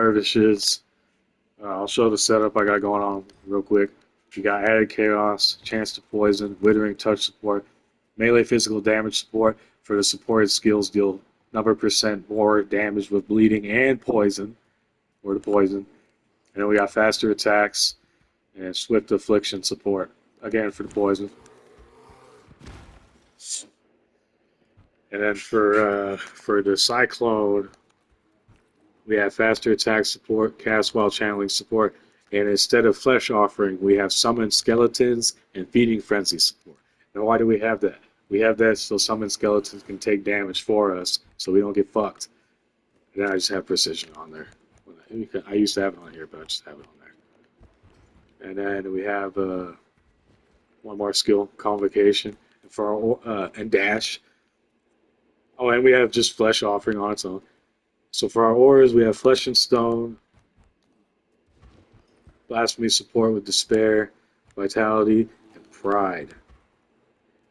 dervishes. I'll show the setup I got going on real quick. You got added chaos, chance to poison, withering touch support, melee physical damage support. For the supported skills, deal number percent more damage with bleeding and poison, or the poison. And then we got faster attacks and swift affliction support, again for the poison. And then for the cyclone, we have faster attack support, cast while channeling support, and instead of flesh offering, we have summon skeletons and feeding frenzy support. Now, why do we have that? We have that so summon skeletons can take damage for us, so we don't get fucked. And then I just have precision on there. I used to have it on here, but I just have it on there. And then we have one more skill, convocation, and for our, and dash. Oh, and we have just flesh offering on its own. So for our auras, we have flesh and stone, blasphemy support with despair, vitality, and pride.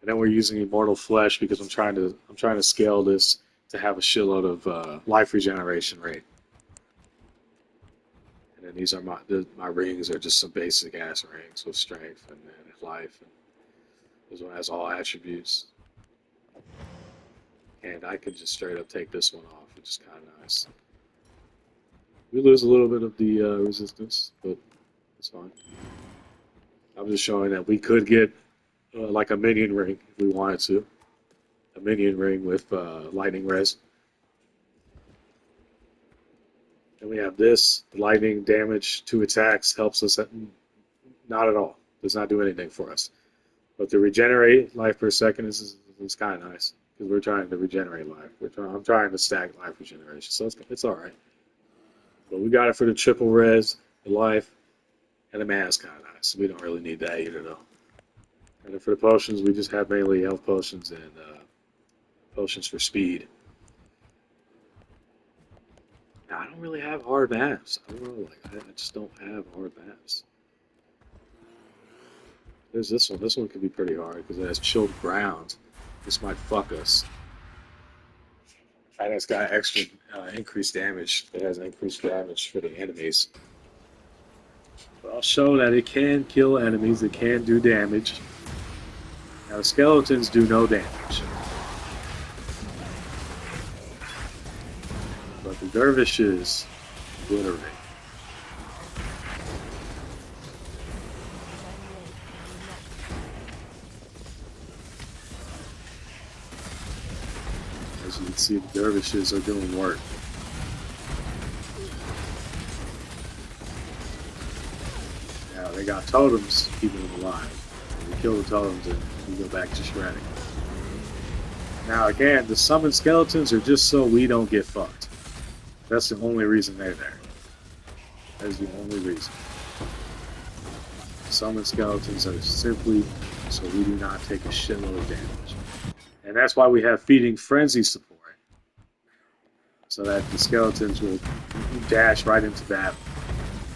And then we're using immortal flesh because I'm trying to scale this to have a shitload of life regeneration rate. And then these are my rings are just some basic ass rings with strength and life. And this one has all attributes. And I could just straight up take this one off, which is kind of nice. We lose a little bit of the resistance, but it's fine. I'm just showing that we could get like a minion ring if we wanted to. A minion ring with lightning res. And we have this. Lightning damage to attacks helps us not at all. Does not do anything for us. But the regenerate life per second is kind of nice. Because we're trying to regenerate life. I'm trying to stack life regeneration. So it's alright. But we got it for the triple res, the life, and the mana is kind of nice. So we don't really need that either though. And then for the potions, we just have mainly health potions and potions for speed. Now, I don't really have hard maps. I don't know, I just don't have hard maps. There's this one. This one could be pretty hard because it has chilled ground. This might fuck us. And it's got extra increased damage. It has increased damage for the enemies. But I'll show that it can kill enemies. It can do damage. Now, the skeletons do no damage. But the dervishes obliterate. As you can see, the dervishes are doing work. Now, they got totems keeping them alive. We kill the totems and we go back to shredding. Now, again, the summoned skeletons are just so we don't get fucked. That's the only reason they're there. That is the only reason. Summoned skeletons are simply so we do not take a shitload of damage. And that's why we have feeding frenzy support. So that the skeletons will dash right into battle.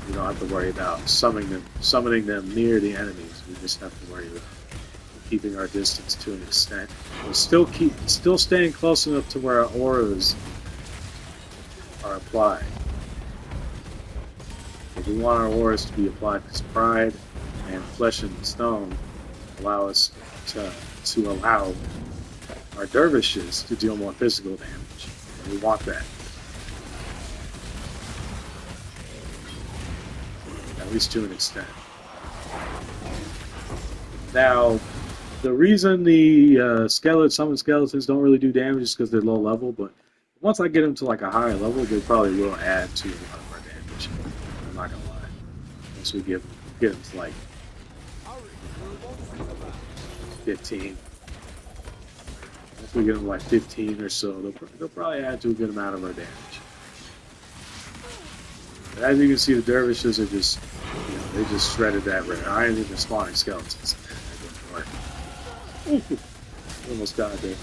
We don't have to worry about summoning them near the enemies. We just have to worry about keeping our distance to an extent. We'll still staying close enough to where our auras are applied. If we want our auras to be applied, because pride and flesh and stone allow us to allow our dervishes to deal more physical damage. And we want that. At least to an extent. Now, the reason the summoned skeletons don't really do damage is because they're low level, but once I get them to like a higher level, they probably will add to a lot of our damage. I'm not gonna lie. Once we get them to like 15. Once we get them like 15 or so, they'll probably add to a good amount of our damage. But as you can see, the dervishes are just, they just shredded that rare. I ain't even spawning skeletons. That didn't work. Almost died there.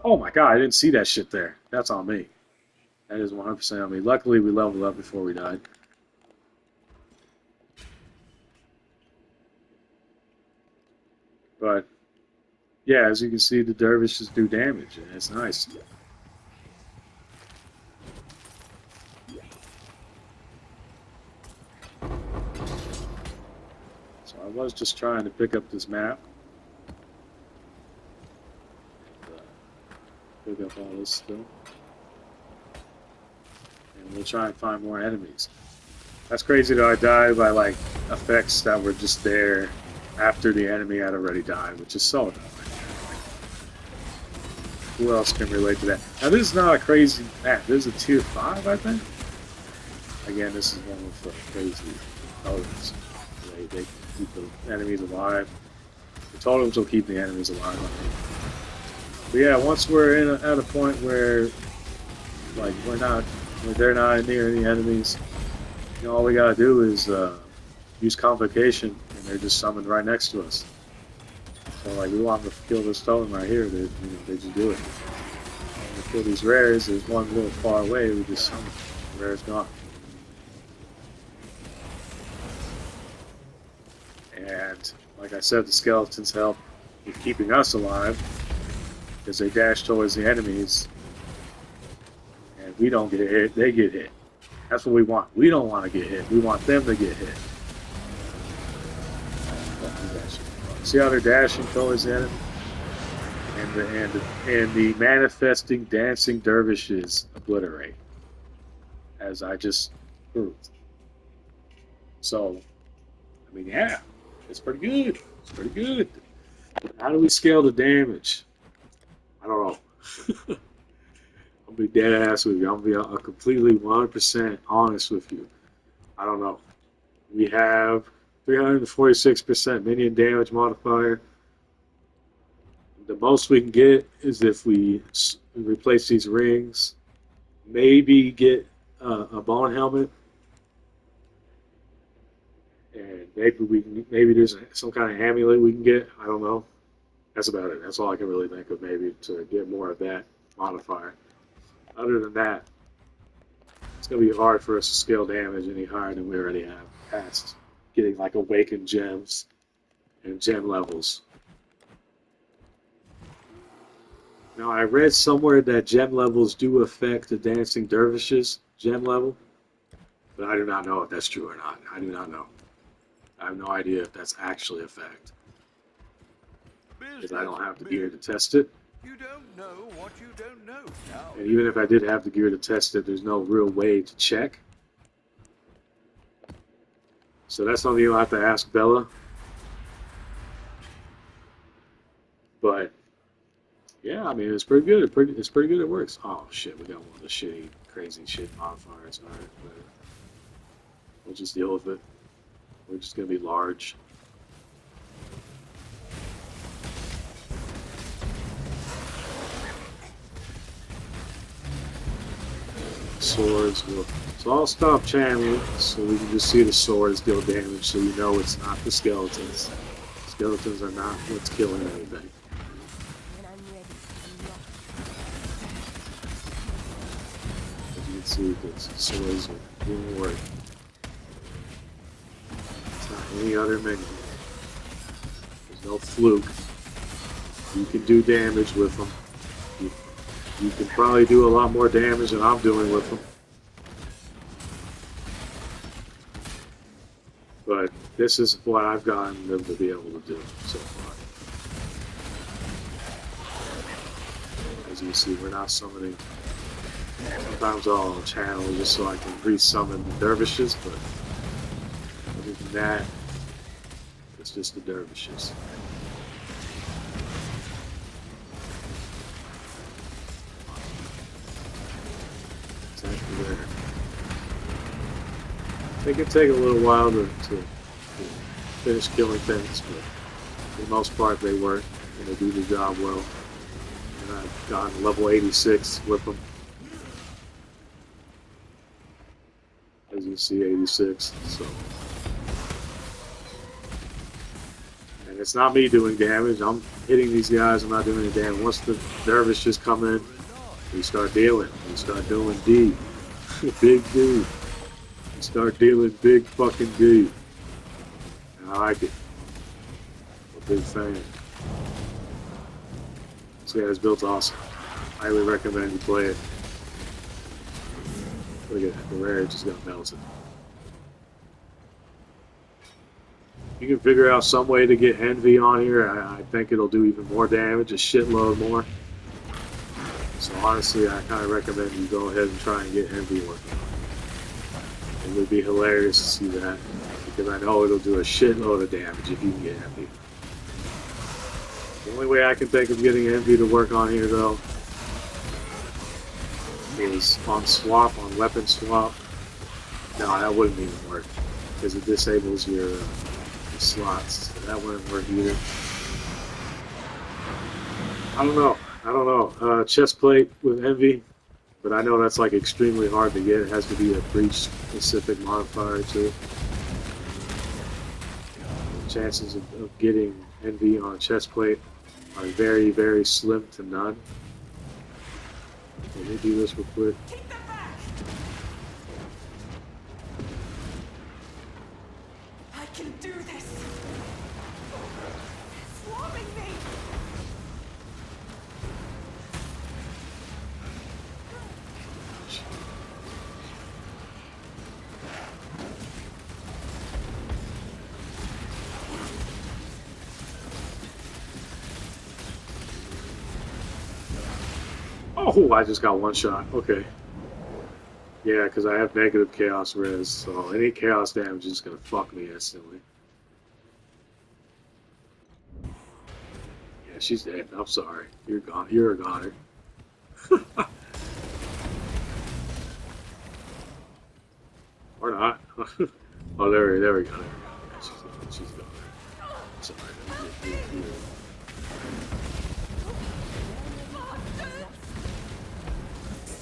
Oh my god, I didn't see that shit there. That's on me. That is 100% on me. Luckily, we leveled up before we died. But Yeah, as you can see, the dervishes do damage, and it's nice. So I was just trying to pick up this map, and, pick up all this stuff, and we'll try and find more enemies. That's crazy though, I died by like effects that were just there after the enemy had already died, which is so annoying. Who else can relate to that? Now this is not a crazy map. This is a tier 5, I think. Again, this is one with crazy totems. They keep the enemies alive. The totems will keep the enemies alive, I think. But yeah, once we're at a point where like where they're not near any enemies, you know, all we gotta do is use convocation, and they're just summoned right next to us. So like we want to kill this totem right here, they just do it. And we kill these rares. There's one a little far away. We just summon. The rare's gone. And like I said, the skeletons help with keeping us alive because they dash towards the enemies, and we don't get hit. They get hit. That's what we want. We don't want to get hit. We want them to get hit. See how they're dashing towards the enemy? And the manifesting dancing dervishes obliterate, as I just proved. So, I mean, yeah, it's pretty good. It's pretty good. How do we scale the damage? I don't know. I'll be dead ass with you. I'll be completely 100% honest with you. I don't know. We have 346% minion damage modifier. The most we can get is if we replace these rings. Maybe get a bone helmet, and maybe there's some kind of amulet we can get. I don't know. That's about it. That's all I can really think of. Maybe to get more of that modifier. Other than that, it's gonna be hard for us to scale damage any higher than we already have past getting like awakened gems and gem levels. Now, I read somewhere that gem levels do affect the dancing dervishes gem level, but I do not know if that's true or not. I do not know. I have no idea if that's actually a fact, because I don't have the gear to test it. You don't know what you don't know. And even if I did have the gear to test it, there's no real way to check. So that's something you'll have to ask Bella. But yeah, I mean, it's pretty good. It's pretty good. It works. Oh shit, we got one of the shitty, crazy shit modifiers. All right, but we'll just deal with it. We're just gonna be large. Swords will. So I'll stop channeling so we can just see the swords deal damage, so you know it's not the skeletons. Skeletons are not what's killing anything. As you can see, the swords are doing work. It's not any other menu. There's no fluke. You can do damage with them. You can probably do a lot more damage than I'm doing with them. But this is what I've gotten them to be able to do so far. As you see, we're not summoning. Sometimes I'll channel just so I can re-summon the dervishes, but other than that, it's just the dervishes. Exactly there. They can take a little while to finish killing things, but for the most part they work and they do the job well. And I've gotten level 86 with them. As you see, 86. So, and it's not me doing damage. I'm hitting these guys. I'm not doing any damage. Once the dervishes come in, we start dealing. We start doing D. Big D. We start dealing big fucking D. And I like it. I'm a big fan. So yeah, this build's awesome. Highly recommend you play it. Look at that, the rare just got melted. You can figure out some way to get Envy on here. I think it'll do even more damage, a shitload more. So honestly, I kind of recommend you go ahead and try and get Envy working. It would be hilarious to see that, because I know it'll do a shitload of damage if you can get Envy. The only way I can think of getting Envy to work on here, though, is on swap, on weapon swap. No, that wouldn't even work, because it disables your slots. So that wouldn't work either. I don't know. Chest plate with Envy, but I know that's like extremely hard to get. It has to be a breach specific modifier too. The chances of getting Envy on a chest plate are very, very slim to none. Let me do this real quick. I can do this. Swarming me. Oh, I just got one shot. Okay. Yeah, because I have negative chaos res, so any chaos damage is going to fuck me instantly. Yeah, she's dead. I'm sorry. You're gone. You're a goner. Or not. Oh, there we go. Yeah, she's gone. Sorry.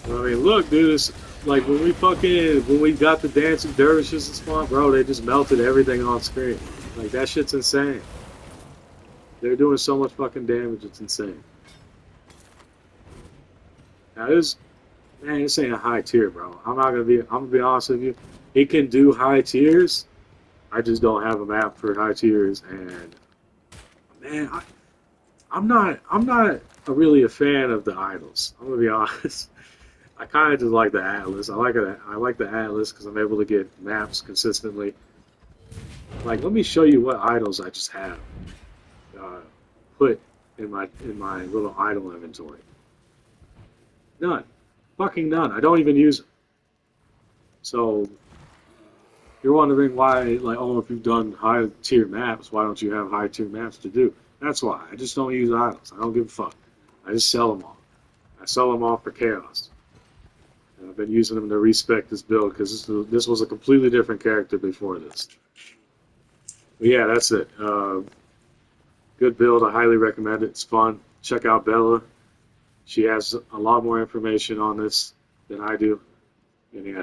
I mean, look, dude. It's like when we got the dancing dervishes in spawn, bro. They just melted everything on screen. Like that shit's insane. They're doing so much fucking damage. It's insane. Now this ain't a high tier, bro. I'm gonna be honest with you. It can do high tiers. I just don't have a map for high tiers, and man, I'm not really a fan of the idols. I'm gonna be honest. I kind of just like the Atlas. I like the Atlas because I'm able to get maps consistently. Like, let me show you what idols I just have put in my little idol inventory. None, fucking none. I don't even use them. So you're wondering why, like, oh, if you've done high tier maps, why don't you have high tier maps to do? That's why. I just don't use idols. I don't give a fuck. I just sell them all. I sell them all for chaos. And I've been using them to respec this build because this was a completely different character before this. But yeah, that's it. Good build. I highly recommend it. It's fun. Check out Bella. She has a lot more information on this than I do. And yeah,